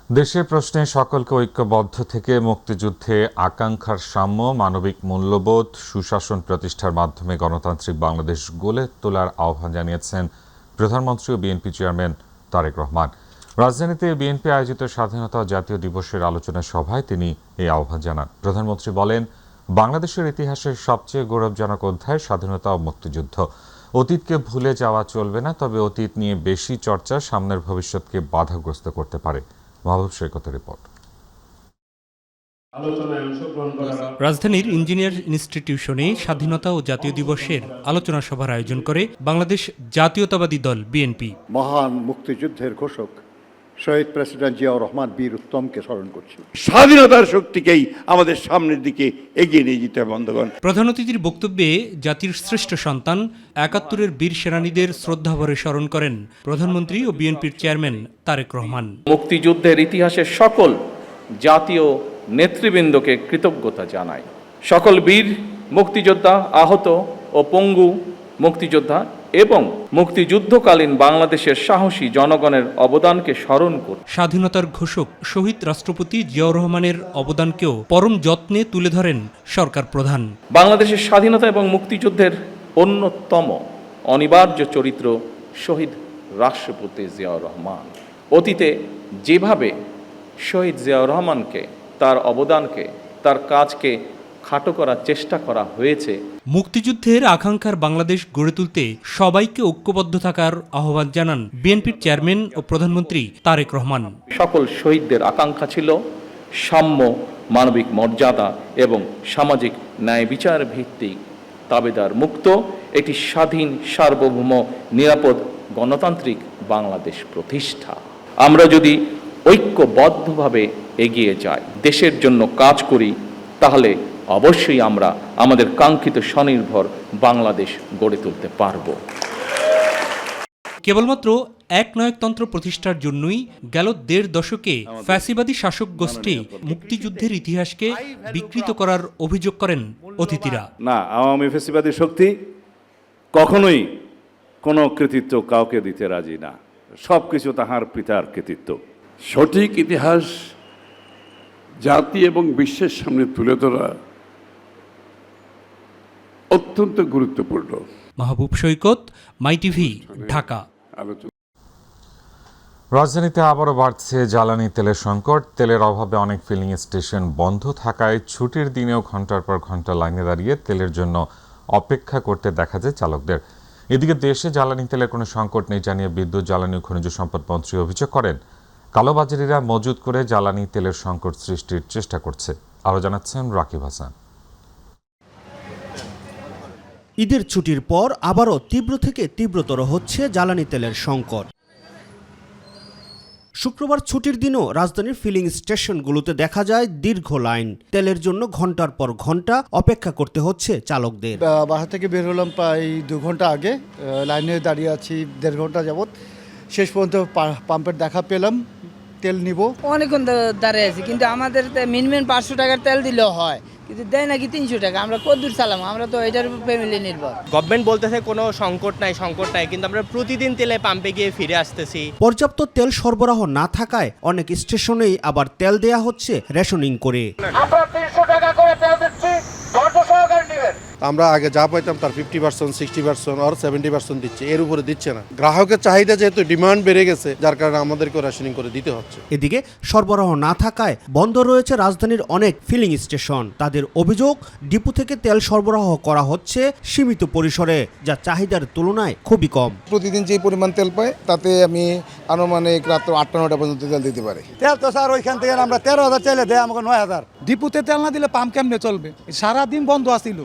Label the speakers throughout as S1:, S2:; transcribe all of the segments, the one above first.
S1: দেশের প্রশ্নে সকলকে ঐক্যবদ্ধ থেকে মুক্তিযুদ্ধে আকাঙ্ক্ষার সাম্য, মানবিক মূল্যবোধ, সুশাসন প্রতিষ্ঠার মাধ্যমে গণতান্ত্রিক বাংলাদেশ গড়ে তোলার আহ্বান জানিয়েছেন প্রধানমন্ত্রী ও বিএনপি চেয়ারম্যান তারেক রহমান। রাজধানীতে বিএনপি আয়োজিত স্বাধীনতা জাতীয় দিবসের আলোচনা সভায় তিনি এই আহ্বান জানান। প্রধানমন্ত্রী বলেন, বাংলাদেশের ইতিহাসের সবচেয়ে গৌরবজনক অধ্যায় স্বাধীনতা ও মুক্তিযুদ্ধ। অতীতকে ভুলে যাওয়া চলবে না, তবে অতীত নিয়ে বেশি চর্চা সামনের ভবিষ্যৎকে বাধাগ্রস্ত করতে পারে। মাহবুব সৈকতের রিপোর্ট।
S2: রাজধানীর ইঞ্জিনিয়ার ইনস্টিটিউশনে স্বাধীনতা ও জাতীয় দিবসের আলোচনা সভার আয়োজন করে বাংলাদেশ জাতীয়তাবাদী দল বিএনপি।
S3: মহান মুক্তিযুদ্ধের ঘোষক শহীদ প্রেসিডেন্ট জিয়াউর রহমান বীর উত্তমকে স্মরণ করছি।
S4: স্বাধীনতার শক্তিকেই আমাদের সামনের দিকে এগিয়ে নিয়ে যেতে হবে বন্ধুগণ।
S2: প্রধান অতিথির বক্তব্যে জাতির শ্রেষ্ঠ সন্তান ৭১-এর বীর সেনানীদের শ্রদ্ধাভরে স্মরণ করেন প্রধানমন্ত্রী ও বিএনপির চেয়ারম্যান তারেক রহমান।
S5: মুক্তিযুদ্ধের ইতিহাসের সকল জাতীয় নেতৃবৃন্দকে কৃতজ্ঞতা জানাই। সকল বীর মুক্তিযোদ্ধা, আহত ও পঙ্গু মুক্তিযোদ্ধা এবং মুক্তিযুদ্ধকালীন বাংলাদেশের সাহসী জনগণের অবদানকে স্মরণ করি।
S2: স্বাধীনতার ঘোষক শহীদ রাষ্ট্রপতি জিয়াউর রহমানের অবদানকেও পরম যত্নে তুলে ধরেন সরকার প্রধান।
S5: বাংলাদেশের স্বাধীনতা এবং মুক্তিযুদ্ধের অন্যতম অনিবার্য চরিত্র শহীদ রাষ্ট্রপতি জিয়াউর রহমান। অতীতে যেভাবে শহীদ জিয়াউর রহমানকে, তার অবদানকে, তার কাজকে খাটো করার চেষ্টা করা হয়েছে,
S2: মুক্তিযুদ্ধের আকাঙ্ক্ষার বাংলাদেশ গড়ে তুলতে সবাইকে ঐক্যবদ্ধ থাকার আহ্বান জানান বিএনপির চেয়ারম্যান ও প্রধানমন্ত্রী তারেক রহমান।
S5: সকল শহীদদের আকাঙ্ক্ষা ছিল সাম্য, মানবিক মর্যাদা এবং সামাজিক ন্যায় বিচার ভিত্তিক দাবিদার মুক্ত একটি স্বাধীন, সার্বভৌম, নিরাপদ গণতান্ত্রিক বাংলাদেশ প্রতিষ্ঠা। আমরা যদি ঐক্যবদ্ধভাবে এগিয়ে যাই, দেশের জন্য কাজ করি, তাহলে অবশ্যই আমরা আমাদের কাঙ্ক্ষিত স্বনির্ভর বাংলাদেশ গড়ে তুলতে পারব।
S2: কেবলমাত্র একনায়কতন্ত্র প্রতিষ্ঠার জন্যই গেল ১.৫ দশকে ফ্যাসিবাদী শাসক গোষ্ঠী মুক্তিযুদ্ধের ইতিহাসকে বিকৃত করার অভিযোগ করেন অতিথিরা।
S6: না, আওয়ামী ফ্যাসিবাদী শক্তি কখনোই কোনো কৃতিত্ব কাউকে দিতে রাজি না। সবকিছু তাহার পিতার কৃতিত্ব।
S4: সঠিক ইতিহাস জাতি এবং বিশ্বের সামনে তুলে ধরা অত্যন্ত গুরুত্বপূর্ণ।
S2: মাহবুব সৈকত, মাই টিভি, ঢাকা।
S1: রাজধানীতে আবারও বাড়ছে জ্বালানি তেলের সংকট। তেলের অভাবে অনেক ফিলিং স্টেশন বন্ধ থাকায় ছুটির দিনেও ঘন্টার পর ঘন্টা লাইনে দাঁড়িয়ে তেলের জন্য অপেক্ষা করতে দেখা যায় চালকদের। এদিকে দেশে জ্বালানি তেলের কোনো সংকট নেই জানিয়ে বিদ্যুৎ, জ্বালানি ও খনিজ সম্পদ মন্ত্রী অভিযোগ করেন, কালোবাজারিরা মজুত করে জ্বালানি তেলের সংকট সৃষ্টির চেষ্টা করছে। আরও জানাচ্ছেন রাকিব হাসান।
S7: ঈদের ছুটির পর আবারও তীব্র থেকে তীব্রতর হচ্ছে জ্বালানি তেলের সংকট। শুক্রবার ছুটির দিনও রাজধানীর ফিলিং স্টেশনগুলোতে দেখা যায় দীর্ঘ লাইন। তেলের জন্য ঘন্টার পর ঘন্টা অপেক্ষা করতে হচ্ছে চালকদের।
S3: বাসা থেকে বের হলাম প্রায় 2 ঘন্টা আগে, লাইনে দাঁড়িয়ে আছি 1.5 ঘন্টা যাবত। শেষ পর্যন্ত পাম্পের দেখা পেলাম, তেল নিব।
S8: অনেকক্ষণ দাঁড়িয়ে আছি, কিন্তু আমাদের মিনিমাম 500 টাকার তেল দিলেও হয়, কিন্তু দেয় নাকি 300 টাকা। আমরা কতদূর চালাম? আমরা তো এটার উপর ফ্যামিলি নির্ভর।
S9: গভর্নমেন্ট বলতেছে কোনো সংকট নাই, কিন্তু আমরা প্রতিদিন তেলে পাম্পে গিয়ে ফিরে আসতেছি।
S7: পর্যাপ্ত তেল সরবরাহ না থাকায় অনেক স্টেশনেই আবার তেল দেয়া হচ্ছে রেশনিং করে।
S10: আমরা 300 টাকা করে তেল দিচ্ছি, ধৈর্য সহকারে নেবেন।
S11: আমরা আগে যা পাইতাম তার 50%, 60% আর 70% দিচ্ছে, এর উপরে দিচ্ছে না। গ্রাহকের চাহিদা যেহেতু ডিমান্ড বেড়ে গেছে, যার কারণে আমাদেরকে রেশনিং করে দিতে হচ্ছে।
S7: এদিকে সরবরাহ না থাকায় বন্ধ রয়েছে রাজধানীর অনেক ফিলিং স্টেশন। তাদের অভিযোগ, ডিপো থেকে তেল সরবরাহ করা হচ্ছে সীমিত পরিসরে, যা চাহিদার তুলনায় খুবই কম।
S11: প্রতিদিন যে পরিমাণ তেল পাই তাতে আমি আনুমানিক রাত 8-9টা পর্যন্ত তেল দিতে পারি।
S10: তেল তো স্যার ওইখান থেকে আমরা 13,000 চাইলে দেয় আমাকে 9,000। ডিপুতে তেল না দিলে পাম্প কেমনে চলবে? সারাদিন বন্ধ আছিল,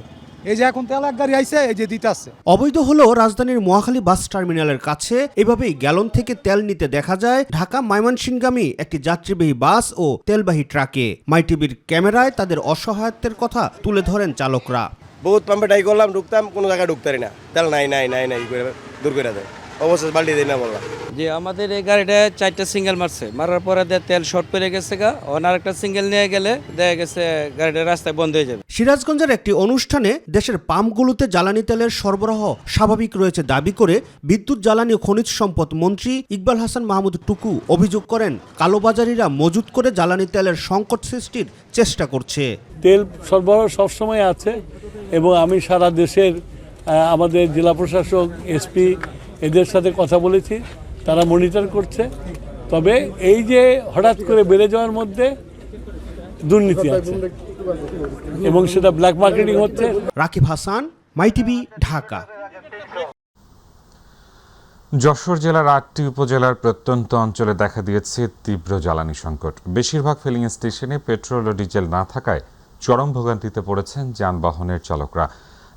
S10: এই যে এখন তেল এক গাড়ি আইছে, এই যে দিতে আসছে।
S7: অবৈধ হলেও রাজধানীর মহাখালী বাস টার্মিনালের কাছে এভাবেই গ্যালন থেকে তেল নিতে দেখা যায় ঢাকা ময়মনসিংহগামী একটি যাত্রীবাহী বাস ও তেলবাহী ট্রাকে। মাই টিভির ক্যামেরায় তাদের অসহায়ত্বের কথা তুলে ধরেন চালকরা।
S11: বহুত পাম্পে ট্রাই করলাম, ঢুকতাম, কোনো জায়গায় ঢুকতে পারি না, তেল নাই করে দূর করে দেয়। অবশ্যই বাল্টি দিই না বললাম।
S12: যে আমাদের এই গাড়িটা 4টা সিঙ্গেল মারছে, মারার পরে তেল শর্ট পড়ে গেছে গা, আর একটা সিঙ্গেল নিয়ে গেলে দেখা গেছে গাড়িটা রাস্তায় বন্ধ হয়ে যাবে।
S7: সিরাজগঞ্জের একটি অনুষ্ঠানে দেশের পাম্পগুলোতে জ্বালানি তেলের সরবরাহ স্বাভাবিক রয়েছে দাবি করে বিদ্যুৎ জ্বালানি ও খনিজ সম্পদ মন্ত্রী ইকবাল হাসান মাহমুদ টুকু অভিযোগ করেন কালোবাজারিরা মজুত করে জ্বালানি তেলের সংকট সৃষ্টির চেষ্টা করছে।
S13: তেল সরবরাহ সবসময় আছে এবং আমি সারা দেশের আমাদের জেলা প্রশাসক, এসপি এদের সাথে কথা বলেছি, তারা মনিটর করছে। তবে এই যে হঠাৎ করে বেড়ে যাওয়ার মধ্যে দুর্নীতি আছে এবং সেটা ব্ল্যাক মার্কেটিং হচ্ছে।
S7: রাকিব হাসান, মাই টিভি, ঢাকা।
S1: যশোর জেলার 8টি উপজেলার প্রত্যন্ত অঞ্চলে দেখা দিয়েছে তীব্র জ্বালানি সংকট। বেশিরভাগ ফিলিং স্টেশনে পেট্রোল ও ডিজেল না থাকায় চরম ভোগান্তিতে পড়েছেন যানবাহনের চালকরা।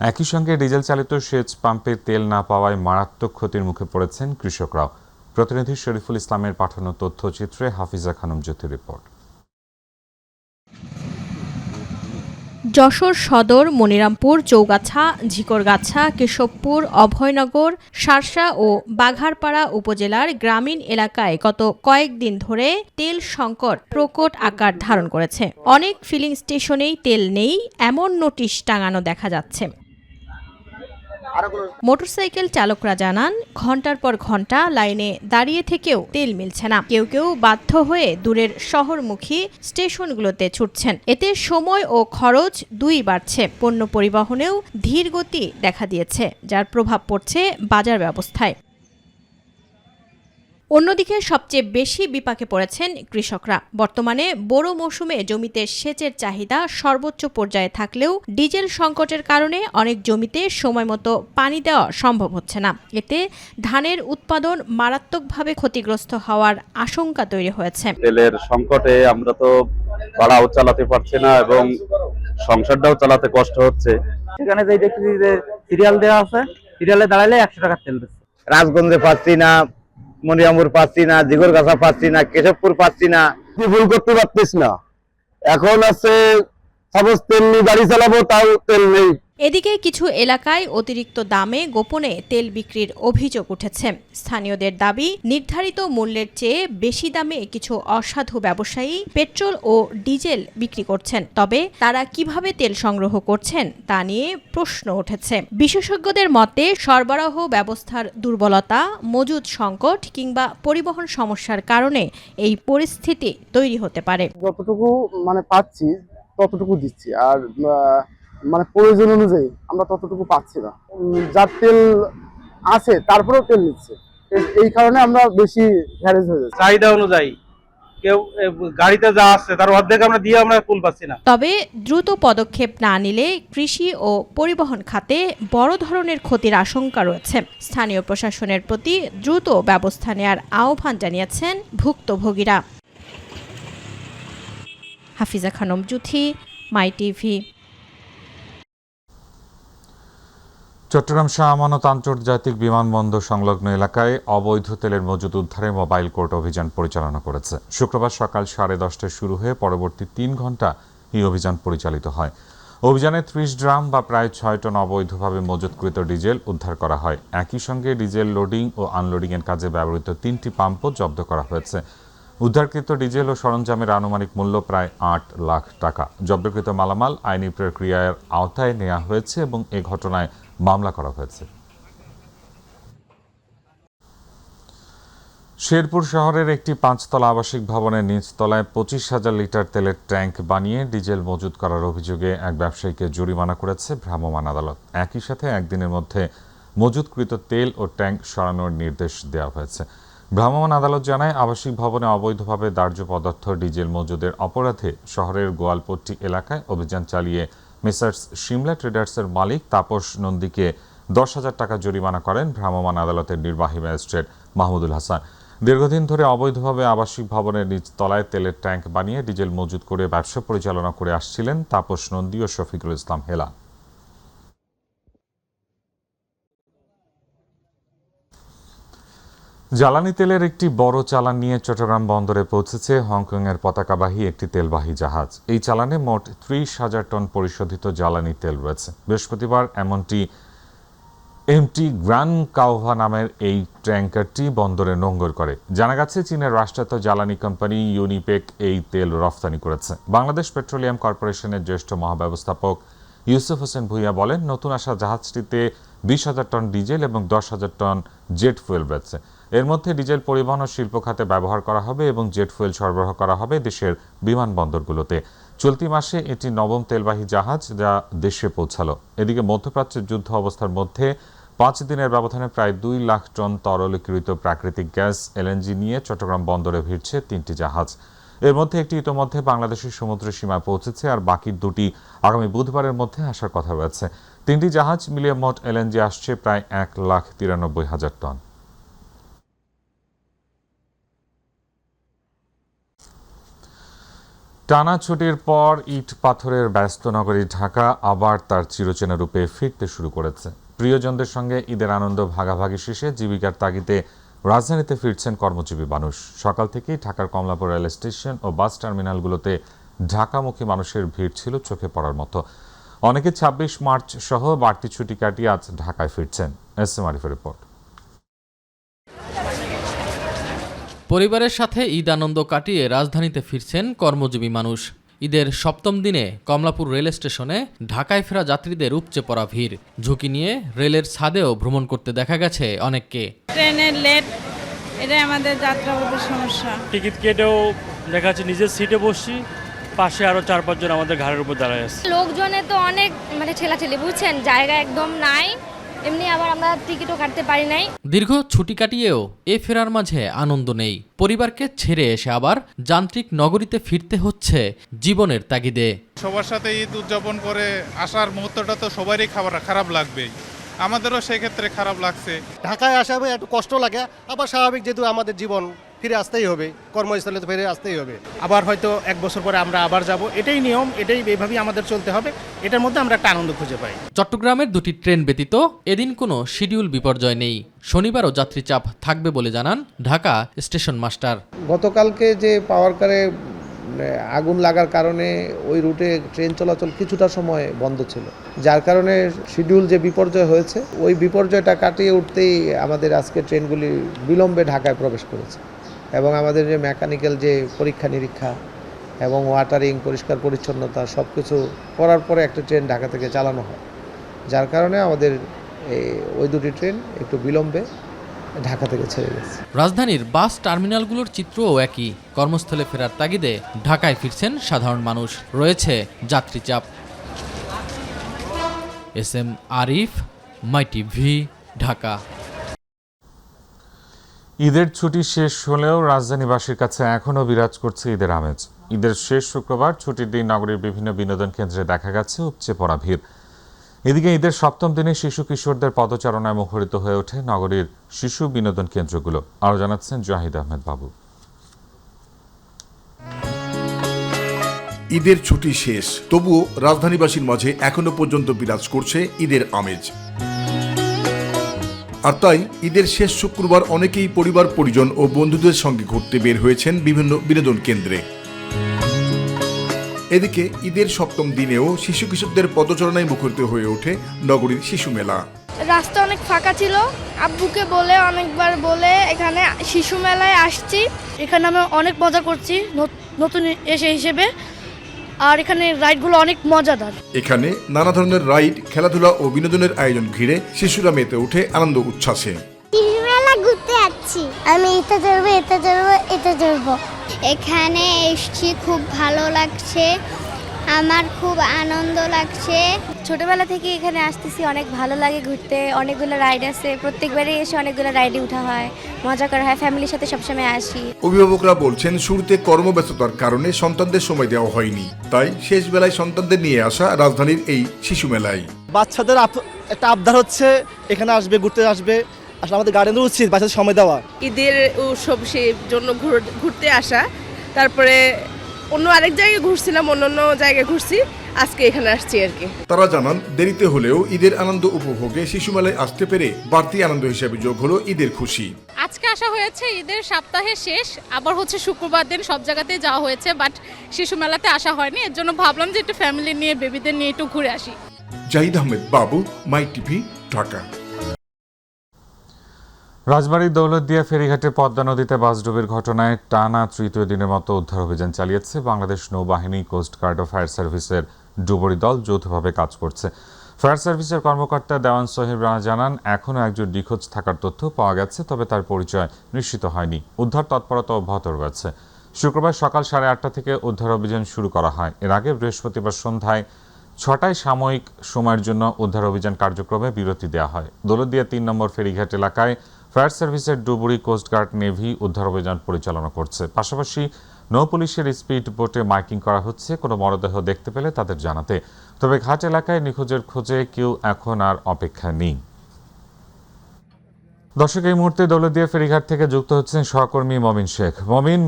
S1: একই সঙ্গে ডিজেল চালিত সেচ পাম্পে তেল না পাওয়ায় মারাত্মক ক্ষতির মুখে পড়েছেন কৃষকরাও। প্রতিনিধি শরীফুল ইসলামের পাঠানো তথ্যচিত্রে হাফিজা খানম জ্যোতির রিপোর্ট।
S14: যশোর সদর, মনিরামপুর, চৌগাছা, ঝিকরগাছা, কেশবপুর, অভয়নগর, শার্শা ও বাঘারপাড়া উপজেলার গ্রামীণ এলাকায় গত কয়েকদিন ধরে তেল সংকট প্রকট আকার ধারণ করেছে। অনেক ফিলিং স্টেশনেই তেল নেই এমন নোটিশ টাঙানো দেখা যাচ্ছে। মোটরসাইকেল চালকরা জানান, ঘন্টার পর ঘন্টা লাইনে দাঁড়িয়ে থেকেও তেল মিলছে না। কেউ কেউ বাধ্য হয়ে দূরের শহরমুখী স্টেশনগুলোতে ছুটছেন। এতে সময় ও খরচ দুই বাড়ছে। পণ্য পরিবহনেও ধীর গতি দেখা দিয়েছে, যার প্রভাব পড়ছে বাজার ব্যবস্থায়। অন্যদিকে সবচেয়ে বেশি বিপাকে পড়েছেন কৃষকরা। বর্তমানে বোরো মৌসুমে জমিতে সেচের চাহিদা সর্বোচ্চ পর্যায়ে থাকলেও ডিজেল সংকটের কারণে অনেক জমিতে সময়মতো পানি দেওয়া সম্ভব হচ্ছে না। এতে ধানের উৎপাদন মারাত্মকভাবে ক্ষতিগ্রস্ত হওয়ার আশঙ্কা তৈরি হয়েছে।
S6: তেলের সংকটে আমরা তো ভাড়াও চালাতে পারছি না এবং সংসারটাও চালাতে কষ্ট হচ্ছে।
S12: সেখানে যে দেখছি যে সিরিয়াল দেওয়া আছে, সিরিয়ালে দাঁড়ালে 100 টাকা তেল দিচ্ছে।
S15: রাজগঞ্জে পাচ্ছি না, মনিরামপুর পাচ্ছি না, জিগরগাছা পাচ্ছি না, কেশবপুর পাচ্ছি না,
S11: ভুল করতে পারতিস না। এখন আছে সাপোজ তেল নিয়ে গাড়ি চালাবো, তাও তেল নেই।
S14: এদিকে কিছু এলাকায় অতিরিক্ত দামে গোপনে তেল বিক্রির অভিযোগ উঠেছে। স্থানীয়দের দাবি, নির্ধারিত মূল্যের চেয়ে বেশি দামে কিছু অসাধু ব্যবসায়ী পেট্রোল ও ডিজেল বিক্রি করছেন। তবে তারা কিভাবে তেল সংগ্রহ করছেন তা নিয়ে প্রশ্ন উঠেছে। বিশেষজ্ঞদের মতে, সরবরাহ ব্যবস্থার দুর্বলতা, মজুদ সংকট কিংবা পরিবহন সমস্যার কারণে এই পরিস্থিতি তৈরি হতে পারে।
S10: যতটুকু পাচ্ছি ততটুকু দিচ্ছি, আর প্রয়োজন অনুযায়ী আমরা ততটুকু পাচ্ছি না। যার তেল আছে তারপরেও তেল নিচ্ছে, এই কারণে আমরা বেশি হ্যারেজ হয়ে যাচ্ছি।
S12: চাহিদা অনুযায়ী কেউ গাড়িতে যা আসছে তার অর্ধেক আমরা দিয়ে আমরা ফুল পাচ্ছি না।
S14: তবে দ্রুত পদক্ষেপ না নিলে কৃষি ও পরিবহন খাতে বড় ধরনের ক্ষতির আশঙ্কা রয়েছে। স্থানীয় প্রশাসনের প্রতি দ্রুত ব্যবস্থা নেওয়ার আহ্বান জানিয়েছেন ভুক্তভোগীরা। হাফিজা খানম জুথি, মাই টিভি।
S1: চট্টগ্রাম শাহ আমানত আন্তর্জাতিক বিমানবন্দর সংলগ্ন এলাকায় অবৈধ তেলের মজুদ উদ্ধারে মোবাইল কোর্ট অভিযান পরিচালনা করেছে। শুক্রবার সকাল 10:30টায় শুরু হয়ে পরবর্তী 3 ঘণ্টা এই অভিযান পরিচালিত হয়। অভিযানে 30 ড্রাম বা প্রায় 6 টন অবৈধভাবে মজুতকৃত ডিজেল উদ্ধার করা হয়। একই সঙ্গে ডিজেল লোডিং ও আনলোডিংয়ের কাজে ব্যবহৃত 3টি পাম্পও জব্দ করা হয়েছে। উদ্ধারকৃত ডিজেল ও সরঞ্জামের আনুমানিক মূল্য প্রায় 8 লাখ টাকা। জব্দকৃত মালামাল আইনি প্রক্রিয়ার আওতায় নেওয়া হয়েছে এবং এ ঘটনায় মামলা করা হয়েছে। শেরপুর শহরের একটি 5তলা আবাসিক ভবনের নিচতলায় 25,000 লিটার তেলের ট্যাঙ্ক বানিয়ে ডিজেল মজুত করার অভিযোগে এক ব্যবসায়ীকে জরিমানা করেছে ভ্রাম্যমাণ আদালত। একই সাথে একদিনের মধ্যে মজুতকৃত তেল ও ট্যাঙ্ক সরানোর নির্দেশ দেওয়া হয়েছে। ভ্রাম্যমাণ আদালত জানায়, আবাসিক ভবনে অবৈধভাবে দাহ্য পদার্থ ডিজেল মজুদের অপরাধে শহরের গোয়ালপট্টি এলাকায় অভিযান চালিয়ে মেসার্স শিমলা ট্রেডার্সের মালিক তাপস নন্দীকে 10,000 টাকা জরিমানা করেন ভ্রাম্যমাণ আদালতের নির্বাহী ম্যাজিস্ট্রেট মাহমুদুল হাসান। দীর্ঘদিন ধরে অবৈধভাবে আবাসিক ভবনের নিচ তলায় তেলের ট্যাঙ্ক বানিয়ে ডিজেল মজুত করে ব্যবসা পরিচালনা করে আসছিলেন তাপস নন্দী ও শফিকুল ইসলাম হেলা। জ্বালানি তেলের একটি বড় চালান নিয়ে চট্টগ্রাম বন্দরে পৌঁছেছে হংকংয়ের পতাকাবাহী একটি তেলবাহী জাহাজ। এই চালানে মোট 30,000 টন পরিশোধিত জ্বালানি তেল রয়েছে। বৃহস্পতিবার এমনটি এমটি গ্রান কাওভা নামের এই ট্যাঙ্কারটি বন্দরে নোঙর করে। জানা গেছে চীনের রাষ্ট্রায়ত্ত জ্বালানি কোম্পানি ইউনিপেক এই তেল রফতানি করেছে। বাংলাদেশ পেট্রোলিয়াম কর্পোরেশনের জ্যেষ্ঠ মহাব্যবস্থাপক ইউসুফ হোসেন ভূঁইয়া বলেন, নতুন আসা জাহাজটিতে 20,000 টন ডিজেল এবং 10,000 টন জেট ফুয়েল রয়েছে। এর মধ্যে ডিজেল পরিবহন ও শিল্প খাতে ব্যবহার করা হবে এবং জেট ফুয়েল সরবরাহ করা হবে দেশের বিমানবন্দরগুলোতে। চলতি মাসে এটি নবম তেলবাহী জাহাজ যা দেশে পৌঁছালো। এদিকে মধ্যপ্রাচ্যের যুদ্ধ অবস্থার মধ্যে 5 দিনের ব্যবধানে প্রায় 2 লাখ টন তরলীকৃত প্রাকৃতিক গ্যাস এলএনজি নিয়ে চট্টগ্রাম বন্দরে ভিড়ছে 3টি জাহাজ। এর মধ্যে একটি ইতোমধ্যে বাংলাদেশের সমুদ্র সীমায় পৌঁছেছে, আর বাকি দুটি আগামী বুধবারের মধ্যে আসার কথা রয়েছে। 3টি জাহাজ মিলিয়ে মোট এলএনজি আসছে প্রায় 1,93,000 টন। টানা ছুটির পর ইট পাথরের ব্যস্ত নগরী ঢাকা আবার তার চিরচেনা রূপে ফিরতে শুরু করেছে। প্রিয়জনদের সঙ্গে ঈদের আনন্দ ভাগাভাগি শেষে জীবিকার তাগিদে রাজধানীতে ফিরছেন কর্মজীবী মানুষ। সকাল থেকেই ঢাকার কমলাপুর রেল স্টেশন ও বাস টার্মিনালগুলোতে ঢাকামুখী মানুষের ভিড় ছিল চোখে পড়ার মতো। অনেকে 26 মার্চ সহ বাড়তি ছুটি কাটিয়ে আজ ঢাকায় ফিরছেন। এসএম আরিফের রিপোর্ট।
S16: পরিবারের সাথে ঈদ আনন্দ কাটিয়ে রাজধানীতে ফিরছেন কর্মজীবী মানুষ। ঈদের 7ম দিনে কমলাপুর রেল স্টেশনে ঢাকায় ফেরা যাত্রীদের উপচে পড়া ভিড়। ঝুঁকি নিয়ে রেলের ছাদেও ভ্রমণ করতে দেখা গেছে অনেককে।
S17: ট্রেনের লেট, এটাই আমাদের যাত্রাপথের সমস্যা।
S18: টিকিট কেটেও দেখা যাচ্ছে নিজের সিটে বসছি, পাশে আরো 4-5 জন আমাদের ঘাড়ের উপর দাঁড়ায় আছে।
S19: লোকজনে তো অনেক ঠেলাঠেলি, বুঝছেন, জায়গা একদম নাই। এমনি আবার আমরা টিকিটও কাটতে পারি নাই।
S16: দীর্ঘ ছুটি কাটিয়েও এ ফেরার মাঝে আনন্দ নেই। পরিবারকে ছেড়ে এসে আবার যান্ত্রিক নগরীতে ফিরতে হচ্ছে জীবনের তাগিদে।
S20: সবার সাথে ঈদ উদযাপন করে আসার মুহূর্তটা তো সবারই খারাপ লাগবেই, আমাদেরও সেক্ষেত্রে খারাপ লাগছে।
S21: ঢাকায় আসা একটু কষ্ট লাগে, আবার স্বাভাবিক যেহেতু আমাদের জীবন ফিরে আসতেই হবে, কর্মস্থলে তো ফিরে আসতেই হবে।
S22: আবার হয়তো 1 বছর পরে আমরা আবার যাব, এটাই নিয়ম, এটাই এইভাবেই আমাদের চলতে হবে। এটার মধ্যে আমরা একটা আনন্দ খুঁজে পাই।
S16: চট্টগ্রামের 2টি ট্রেন ব্যতীত এদিন কোনো শিডিউল বিপর্যয় নেই। শনিবারও যাত্রী চাপ থাকবে বলে জানান ঢাকা স্টেশন মাস্টার।
S23: গতকালকে যে পাওয়ার কারে আগুন লাগার কারণে ওই রুটে ট্রেন চলাচল কিছুটা সময় বন্ধ ছিল, যার কারণে শিডিউল যে বিপর্যয় হয়েছে ওই বিপর্যয়টা কাটিয়ে উঠতেই আমাদের আজকে ট্রেনগুলি বিলম্বে ঢাকায় প্রবেশ করেছে। এবং আমাদের যে মেকানিক্যাল যে পরীক্ষা নিরীক্ষা এবং ওয়াটারিং, পরিষ্কার পরিচ্ছন্নতা সব কিছু করার পরে একটা ট্রেন ঢাকা থেকে চালানো হয়, যার কারণে আমাদের ওই 2টি ট্রেন একটু বিলম্বে ঢাকা থেকে ছেড়ে গেছে।
S16: রাজধানীর বাস টার্মিনালগুলোর চিত্রও একই। কর্মস্থলে ফেরার তাগিদে ঢাকায় ফিরছেন সাধারণ মানুষ। রয়েছে যাত্রী চাপ। এসএম আরিফ, মাই টিভি, ঢাকা।
S1: ঈদের ছুটি শেষ হলেও রাজধানীবাসীর কাছে এখনও বিরাজ করছে ঈদের আমেজ। ঈদের শেষ শুক্রবার ছুটির দিন নগরীর বিভিন্ন বিনোদন কেন্দ্রে দেখা গেছে উপচে পড়া ভিড়। এদিকে ঈদের 7ম দিনে শিশু কিশোরদের পদচারণায় মুখরিত হয়ে ওঠে নগরীর শিশু বিনোদন কেন্দ্রগুলো। আরও জানাচ্ছেন জাহিদ আহমেদ বাবু।
S24: ঈদের ছুটি শেষ, তবুও রাজধানীবাসীর মাঝে এখনো পর্যন্ত বিরাজ করছে ঈদের আমেজ। আর তাই ঈদের শেষ শুক্রবার অনেকেই পরিবার পরিজন ও বন্ধুদের সঙ্গে ঘুরতে বের হয়েছেন বিভিন্ন বিনোদন কেন্দ্রে। এদিকে ঈদের 7ম দিনেও শিশু কিশোরদের পদচারণায় মুখরিত হয়ে ওঠে নগরীর শিশু মেলা।
S19: রাস্তা অনেক ফাঁকা ছিল, আব্বুকে বলে অনেকবার বলে এখানে শিশু মেলায় আসছি। এখানে আমি অনেক মজা করছি নতুন এসে হিসেবে, আর এখানে রাইডগুলো অনেক মজাদার।
S24: এখানে নানা ধরনের রাইড, খেলাধুলা ও বিনোদনের আয়োজন ঘিরে শিশুরা মেতে ওঠে আনন্দ উচ্ছ্বাসে।
S19: মেলা ঘুরতে যাচ্ছি, আমি এটা চড়বো, এটা চড়বো, এটা চড়বো। এখানে এসছি, খুব ভালো লাগছে, আমার খুব আনন্দ লাগছে। ছোটবেলা থেকে এখানে আসতেছি, অনেক ভালো লাগে ঘুরতে। অনেকগুলো রাইড আছে, প্রত্যেকবারই এসে অনেকগুলো রাইডে ওঠা হয়, মজা করা হয়, ফ্যামিলির সাথে সবসময় আসি।
S24: অভিভাবকরা বলছেন শুরুতে কর্মব্যস্ততার কারণে সন্তানদের সময় দেওয়া হয়নি, তাই শেষ বেলায় সন্তানদের নিয়ে আসা রাজধানীর এই শিশু মেলায়।
S21: বাচ্চাদের একটা আবদার হচ্ছে এখানে আসবে, ঘুরতে আসবে। আসলে আমাদের গার্ডেনদের উচিত বাচ্চাদের সময় দেওয়া।
S17: ঈদের উৎসব সেই জন্য ঘুরতে আসা, তারপরে অন্য আরেক জায়গায় ঘুরছিলাম, অন্য জায়গায় ঘুরছি, আজকে এখানে আসছি আর কি।
S24: তারা জানান দেরিতে হলেও ঈদের আনন্দ উপভোগে শিশু মেলায় আসতে পেরে বাড়তি আনন্দ হিসেবে যোগ হলো ঈদের খুশি।
S25: আজকে আসা হয়েছে ঈদের সপ্তাহের শেষ, আবার হচ্ছে শুক্রবার দিন সব জায়গাতেই যাওয়া হয়েছে, বাট শিশু মেলাতে আসা হয়নি। এর জন্য ভাবলাম যে একটু ফ্যামিলি নিয়ে, বেবিদের নিয়ে একটু ঘুরে আসি।
S24: জাহিদ আহমেদ বাবু, মাই টিভি, ঢাকা।
S1: রাজবাড়ীর দৌলতদিয়া ফেরিঘাটে পদ্মা নদীতে বাসডুবির ঘটনায় টানা তৃতীয় দিনের মতো উদ্ধার অভিযান চালিয়েছে বাংলাদেশ নৌবাহিনী, কোস্টগার্ড ও ফায়ার সার্ভিসের ডুবুরি দল যৌথভাবে কাজ করছে। ফায়ার সার্ভিসের কর্মকর্তা দেওয়ান সোহেব রানা জানান, এখনও একজন নিখোঁজ থাকার তথ্য পাওয়া গেছে, তবে তার পরিচয় নিশ্চিত হয়নি। উদ্ধার তৎপরতা অব্যাহত রয়েছে। শুক্রবার সকাল 8:30 থেকে উদ্ধার অভিযান শুরু করা হয়। এর আগে বৃহস্পতিবার সন্ধ্যায় 6টায় সাময়িক সময়ের জন্য উদ্ধার অভিযান কার্যক্রমে বিরতি দেওয়া হয়। দৌলতদিয়া 3 নম্বর ফেরিঘাট এলাকায় ফায়ার সার্ভিসের ডুবুরি, কোস্টগার্ড, নেভি উদ্ধার অভিযান পরিচালনা করছে। পাশাপাশি নৌ পুলিশের স্পিড বোটে মাইকিং করা হচ্ছে কোনো মরদেহ দেখতে পেলে তাদের জানাতে। তবে ঘাট এলাকায় নিখোঁজের খোঁজে কেউ এখন আর অপেক্ষায় নেই। দর্শক, এই মুহূর্তে দৌলতদিয়া ফেরিঘাট থেকে যুক্ত হচ্ছেন সহকর্মী মমিন শেখ। মমিন,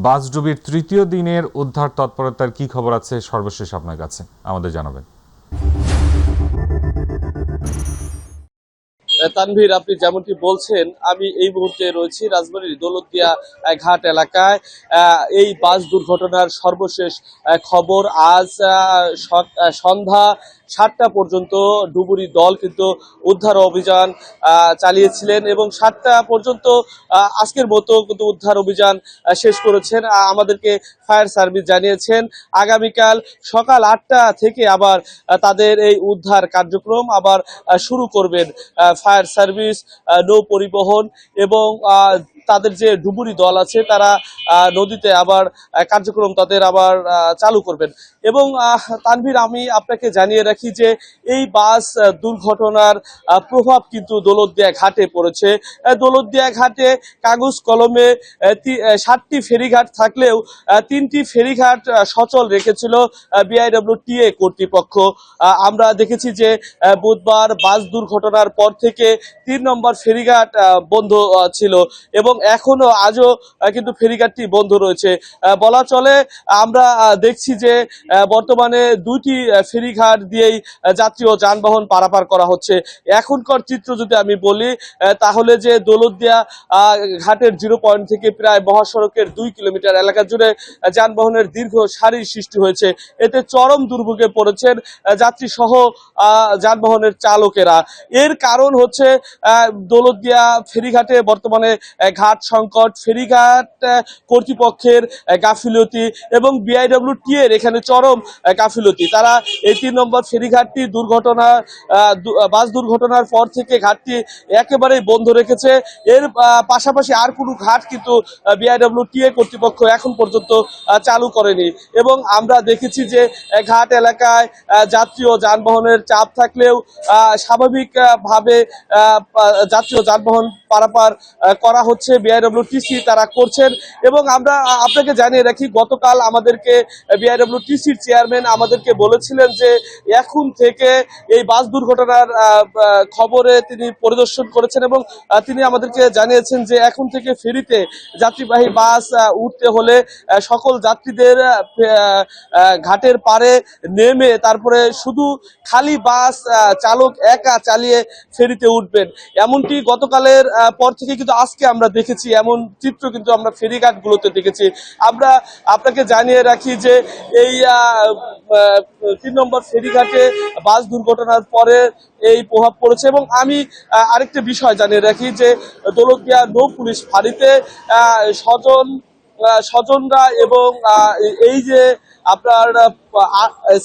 S1: বাসডুবির তৃতীয় দিনের উদ্ধার তৎপরতার কি খবর আছে সর্বশেষ আপনার কাছে আমাদের জানাবেন।
S2: তানভীর, আপনি যেমনটি বলছেন, আমি এই মুহূর্তে রয়েছি রাজবাড়ীর দৌলতদিয়া ঘাট এলাকায়। এই বাস দুর্ঘটনার সর্বশেষ খবর আজ সন্ধ্যা 7টা পর্যন্ত ডুবুরি দল কিন্তু উদ্ধার অভিযান চালিয়েছিলেন এবং 7টা পর্যন্ত আজকের মতো কিন্তু উদ্ধার অভিযান শেষ করেছেন। আমাদেরকে ফায়ার সার্ভিস জানিয়েছেন আগামীকাল সকাল 8টা থেকে আবার তাদের এই উদ্ধার কার্যক্রম আবার শুরু করবেন ফায়ার সার্ভিস, নৌ পরিবহন এবং তাদের যে ডুবুরি দল আছে তারা নদীতে আবার কার্যক্রম তাদের আবার চালু করবেন। এবং তানভীর, আমি আপনাকে জানিয়ে রাখি যে এই বাস দুর্ঘটনার প্রভাব কিন্তু দৌলতদিয়া ঘাটে পড়েছে। দৌলতদিয়া ঘাটে কাগজ কলমে 7টি ফেরিঘাট থাকলেও 3টি ফেরিঘাট সচল রেখেছিল বিআইডব্লিউটিএ কর্তৃপক্ষ। আমরা দেখেছি যে বুধবার বাস দুর্ঘটনার পর থেকে 3 নম্বর ফেরিঘাট বন্ধ ছিল এবং এখনো আজও কিন্তু ফেরিঘাটটি বন্ধ রয়েছে। বলা চলে আমরা দেখছি যে বর্তমানে 2টি ফেরিঘাট দিয়েই যাত্রী ও যানবাহন পারাপার করা হচ্ছে। এখনকার চিত্র যদি আমি বলি তাহলে যে দৌলতদিয়া ঘাটের 0 পয়েন্ট থেকে প্রায় মহাসড়কের 2 কিলোমিটার এলাকা জুড়ে যানবাহনের দীর্ঘ সারি সৃষ্টি হয়েছে। এতে চরম দুর্ভোগে পড়েছেন যাত্রী সহ যানবাহনের চালকেরা। এর কারণ হচ্ছে দৌলতদিয়া ফেরিঘাটে বর্তমানে ঘাট সংকট, ফেরিঘাট কর্তৃপক্ষের গাফিলতি এবং বিআইডব্লিউটিএর এখানে চরম গাফিলতি। তারা এই 3 নম্বর ফেরিঘাটটি বাস দুর্ঘটনার পর থেকে ঘাটটি একেবারেই বন্ধ রেখেছে। এর পাশাপাশি আর কোনো ঘাট কিন্তু বিআইডব্লিউটিএ কর্তৃপক্ষ এখন পর্যন্ত চালু করেনি এবং আমরা দেখেছি যে ঘাট এলাকায় যাত্রী ও যানবাহনের চাপ থাকলেও স্বাভাবিকভাবে যাত্রী ও যানবাহন পারাপার করা হচ্ছে। বিআইডব্লিউটিসি তারা করছেন এবং আমরা আপনাকে জানিয়ে রাখি, গতকাল আমাদেরকে বিআইডব্লিউটিসির চেয়ারম্যান আমাদেরকে বলেছিলেন যে এখন থেকে এই বাস দুর্ঘটনার খবরে তিনি পরিদর্শন করেছেন এবং তিনি আমাদেরকে জানিয়েছেন যে এখন থেকে ফেরিতে যাত্রীবাহী বাস উঠতে হলে সকল যাত্রীদের ঘাটের পাড়ে নেমে তারপরে শুধু খালি বাস চালক একা চালিয়ে ফেরিতে উঠবেন। এমনটি গতকালের পর থেকে কিন্তু আজকে আমরা দেখেছি, এমন চিত্র কিন্তু আমরা ফেরিঘাটগুলোতে দেখেছি। আমরা আপনাকে জানিয়ে রাখি যে এই 3 নম্বর ফেরিঘাটে বাস দুর্ঘটনার পরে এই প্রভাব পড়েছে এবং আমি আরেকটা বিষয় জানিয়ে রাখি যে দৌলতদিয়া নৌ পুলিশ ফাঁড়িতে স্বজনরা এবং এই যে আপনার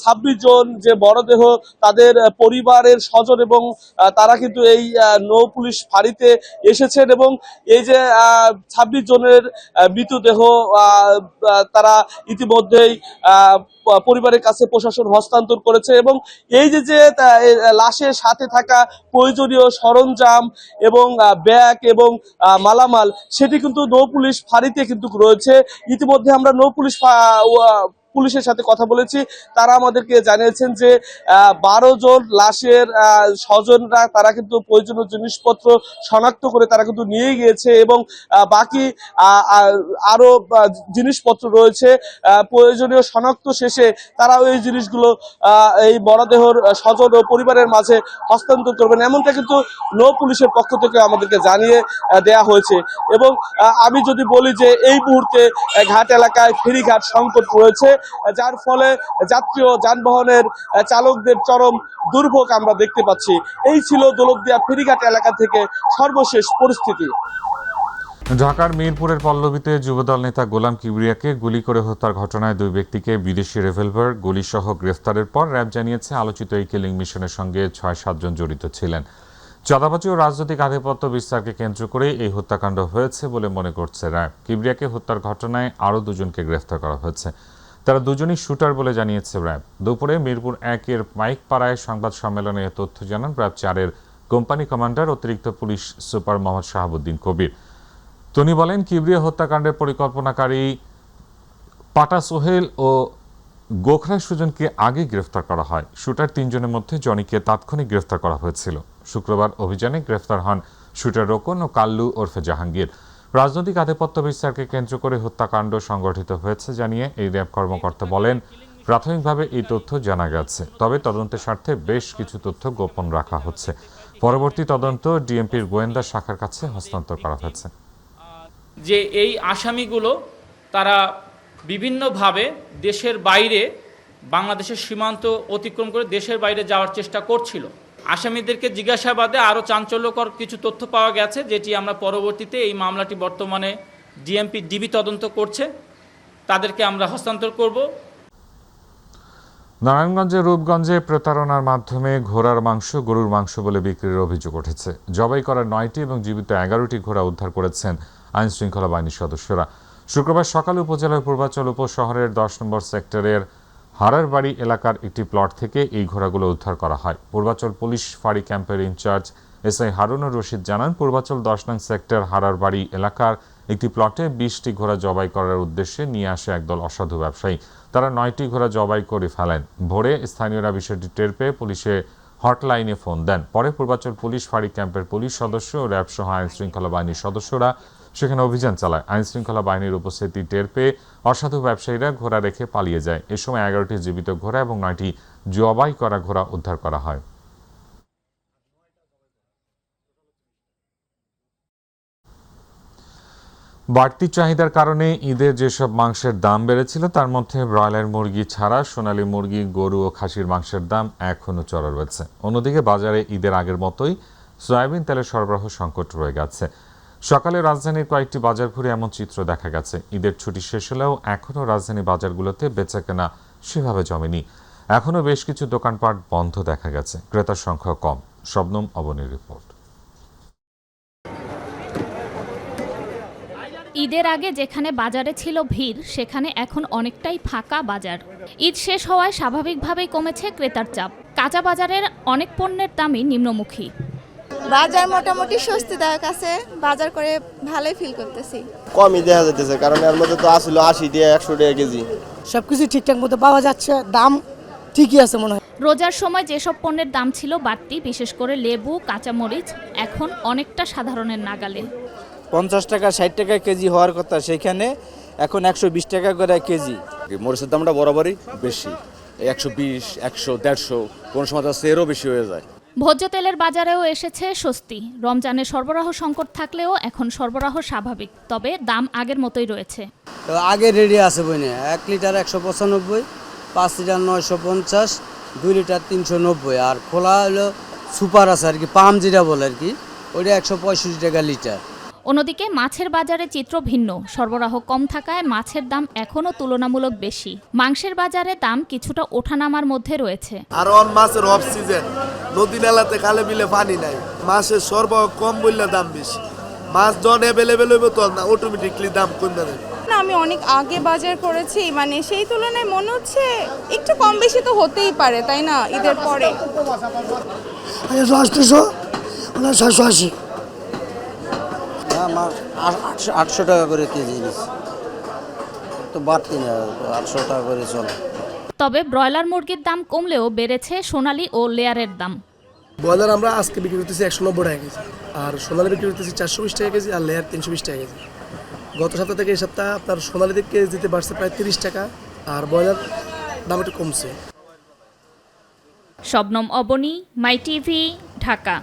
S2: 26 জন যে মরদেহ তাদের পরিবারের স্বজন এবং তারা কিন্তু এই নৌ পুলিশ ফাঁড়িতে এসেছেন এবং এই যে 26 জনের মৃতদেহ তারা ইতিমধ্যেই পরিবারের কাছে প্রশাসন হস্তান্তর করেছে এবং এই যে লাশের সাথে থাকা প্রয়োজনীয় সরঞ্জাম এবং ব্যাগ এবং মালামাল সেটি কিন্তু নৌ পুলিশ ফাঁড়িতে কিন্তু রয়েছে। ইতিমধ্যে আমরা নৌ পুলিশের সাথে কথা বলেছি, তারা আমাদেরকে জানিয়েছেন যে 12 জন লাশের স্বজনরা তারা কিন্তু প্রয়োজনীয় জিনিসপত্র শনাক্ত করে তারা কিন্তু নিয়ে গিয়েছে এবং বাকি আরো জিনিসপত্র রয়েছে। প্রয়োজনীয় শনাক্ত শেষে তারা ওই জিনিসগুলো এই মরদেহর স্বজন ও পরিবারের মাঝে হস্তান্তর করবেন, এমনটা কিন্তু নৌ পুলিশের পক্ষ থেকে আমাদেরকে জানিয়ে দেয়া হয়েছে। এবং আমি যদি বলি যে এই মুহূর্তে ঘাট এলাকায় ফেরিঘাট সংকট রয়েছে, যার ফলে যাত্রী ও যানবাহনের চালকদের চরম দুর্ভোগ আমরা দেখতে পাচ্ছি। এই ছিল দৌলতদিয়া ফেরিঘাট এলাকা থেকে সর্বশেষ পরিস্থিতি।
S1: ঢাকার মিরপুরের পল্লবীতে যুবদল নেতা গোলাম কিবরিয়াকে গুলি করে হত্যার ঘটনায় 2 ব্যক্তিকে বিদেশি রিভলভার গুলিসহ গ্রেফতারের পর র্যাব জানিয়েছে আলোচিত এই কিলিং মিশনের সঙ্গে 6-7 জন জড়িত ছিলেন। চাঁদাবাজি ও রাজনৈতিক আধিপত্য বিস্তারকে কেন্দ্র করে এই হত্যাকাণ্ড হয়েছে বলে মনে করছে র্যাব। কিবরিয়াকে হত্যার ঘটনায় আরও 2 জনকে গ্রেফতার করা হয়েছে। তারা দুজনই শুটার বলে জানিয়েছে র্যাব। দুপুরে মিরপুর 1-এর মাইকপাড়ায় সংবাদ সম্মেলনে এ তথ্য জানান র্যাব 4-এর কোম্পানি কমান্ডার অতিরিক্ত পুলিশ সুপার মোহাম্মদ শাহাবুদ্দিন কবির। তিনি বলেন, কিবরিয়া হত্যাকাণ্ডের পরিকল্পনাকারী পাটা সোহেল ও গোখরা সুজনকে আগে গ্রেফতার করা হয়। শুটার 3 জনের মধ্যে জনিকে তাৎক্ষণিক গ্রেফতার করা হয়েছিল। শুক্রবার অভিযানে গ্রেফতার হন শুটার রোকন ও কাল্লু ওরফে জাহাঙ্গীর। রাজনৈতিক আধিপত্য বিস্তারকে কেন্দ্র করে হত্যাকাণ্ড সংগঠিত হয়েছে জানিয়ে এই র্যাব কর্মকর্তা বলেন, প্রাথমিকভাবে এই তথ্য জানা গেছে, তবে তদন্তের স্বার্থে বেশ কিছু তথ্য গোপন রাখা হচ্ছে। পরবর্তী তদন্ত ডিএমপির গোয়েন্দা শাখার কাছে হস্তান্তর করা হয়েছে।
S3: যে এই আসামিগুলো তারা বিভিন্নভাবে দেশের বাইরে, বাংলাদেশের সীমান্ত অতিক্রম করে দেশের বাইরে যাওয়ার চেষ্টা করছিল। আসামিদেরকে জিজ্ঞাসাবাদে আরও চাঞ্চল্যকর কিছু তথ্য পাওয়া গেছে, যেটি আমরা পরবর্তীতে এই মামলাটি বর্তমানে ডিবি তদন্ত করছে, তাদেরকে আমরা হস্তান্তর করব।
S1: নারায়ণগঞ্জের রূপগঞ্জে প্রতারণার মাধ্যমে ঘোড়ার মাংস গরুর মাংস বলে বিক্রির অভিযোগ উঠেছে। জবাই করা 9টি এবং জীবিত 11টি ঘোড়া উদ্ধার করেছেন আইন শৃঙ্খলা বাহিনীর সদস্যরা। শুক্রবার সকালে উপজেলার পূর্বাচল উপশহরের 10 নম্বর সেক্টরের হারারবাড়ি এলাকার একটি প্লট থেকে এই ঘোড়াগুলো উদ্ধার করা হয়। পূর্বাচল পুলিশ ফাঁড়ি ক্যাম্পের ইনচার্জ এসআই হারুনুর রশিদ জানান, পূর্বাচল 10 নং সেক্টর হারারবাড়ি এলাকার একটি প্লটে 20টি ঘোড়া জবাই করার উদ্দেশ্যে নিয়ে আসে একদল অসাধু ব্যবসায়ী। তারা 9টি ঘোড়া জবাই করে ফেলেন। ভোরে স্থানীয়রা বিষয়টি টের পেয়ে পুলিশে হটলাইনে ফোন দেন। পরে পূর্বাচল পুলিশ ফাঁড়ি ক্যাম্পের পুলিশ সদস্য ও র্যাব সহ আইন শৃঙ্খলা বাহিনীর সদস্যরা সেখানে অভিযান চালায়। আইন শৃঙ্খলা বাহিনীর উপস্থিতি টের পেয়ে অসাধু ব্যবসায়ীরা ঘোড়া রেখে পালিয়ে যায়। এ সময় 11টি জীবিত ঘোড়া এবং 9টি জবাই করা ঘোড়া উদ্ধার করা হয়। বাড়তি চাহিদার কারণে ঈদের যেসব মাংসের দাম বেড়েছিল তার মধ্যে ব্রয়লার মুরগি ছাড়া সোনালী মুরগি, গরু ও খাসির মাংসের দাম এখনও চড়া রয়েছে। অন্যদিকে বাজারে ঈদের আগের মতোই সয়াবিন তেলের সরবরাহ সংকট রয়ে গেছে। সকালে রাজধানীর কয়েকটি বাজার ঘুরে এমন চিত্র দেখা গেছে। ঈদের ছুটি শেষ হলেও এখনও রাজধানী বাজারগুলোতে বেচাকেনা সেভাবে জমেনি। এখনও বেশ কিছু দোকানপাট বন্ধ দেখা গেছে, ক্রেতার সংখ্যা কম। শবনম অবনীর রিপোর্ট।
S4: ঈদের আগে যেখানে বাজারে ছিল ভিড়, সেখানে এখন অনেকটাই ফাঁকা বাজার। ঈদ শেষ হওয়ায় স্বাভাবিকভাবেই কমেছে ক্রেতার চাপ। কাঁচা বাজারের অনেক পণ্যের দামই নিম্নমুখী।
S5: বাজার মোটামুটি স্বস্তিদায়ক আছে, বাজার করে ভালোই ফিল করতেছি।
S8: কমই দেখা যাচ্ছে, কারণ এর মধ্যে তো আসলে 80 টাকা 100 টাকা কেজি।
S9: সবকিছু ঠিকঠাক মতো পাওয়া যাচ্ছে, দাম ঠিকই আছে মনে হয়।
S4: রোজার সময় যেসব পণ্যের দাম ছিল বাড়তি, বিশেষ করে লেবু, কাঁচামরিচ, এখন অনেকটা সাধারণের নাগালে।
S26: 50 টাকা 60 টাকা কেজি হওয়ার কথা, সেখানে এখন 120 টাকা করে কেজি।
S27: মরিচের দামটা বরাবরই বেশি, 120, 100, 150, কোন সময় এরও বেশি হয়ে যায়।
S4: ভোজ্য তেলের বাজারেও এসেছে স্বস্তি। রমজানের সরবরাহ সংকট থাকলেও এখন সরবরাহ স্বাভাবিক, তবে দাম আগের মতোই রয়েছে।
S9: আগে রেডি আছে বইনে 1 লিটার 195, 5 লিটার 950, 2 লিটার 390, আর খোলা হলো সুপার আছে আর কি, পাম যেটা বলে আর কি, ওইটা 165 টাকা লিটার।
S4: অন্যদিকে মাছের বাজারে চিত্র ভিন্ন। সরবরাহ কম থাকায় মাছের দাম এখনও তুলনামূলক বেশি। মাংসের বাজারে দাম কিছুটা ওঠানামার মধ্যে রয়েছে।
S27: আর অন মাছের অফ সিজন, নদী নালাতে খালে বিলে পানি নাই, মাছের সরবরাহ কম বললে দাম বেশি। মাছ যখন অ্যাভেলেবেল হইব তখন অটোমেটিকলি দাম কমবে না।
S5: আমি অনেক আগে বাজার করেছি, মানে সেই তুলনায় মনে হচ্ছে একটু কম বেশি তো হতেই পারে, তাই না? ঈদের পরে
S9: 780 800 টাকা করে কেজি তো বাড়তি না, 800 টাকা করে চলে।
S4: তবে ব্রয়লার মুরগির দাম কমলেও বেড়েছে সোনালী ও লেয়ারের দাম।
S9: ব্রয়লার আমরা আজকে বিক্রি করতেছি 190 টাকা কেজি, আর সোনালী বিক্রি করতেছি 420 টাকা কেজি, আর লেয়ার 320 টাকা কেজি। গত সপ্তাহ থেকে এই সপ্তাহে আপনার সোনালী কেজিতে বাড়ছে প্রায় 30 টাকা, আর ব্রয়লার দাম একটু কমছে।
S4: শবনম অবনী, মাই টিভি, ঢাকা।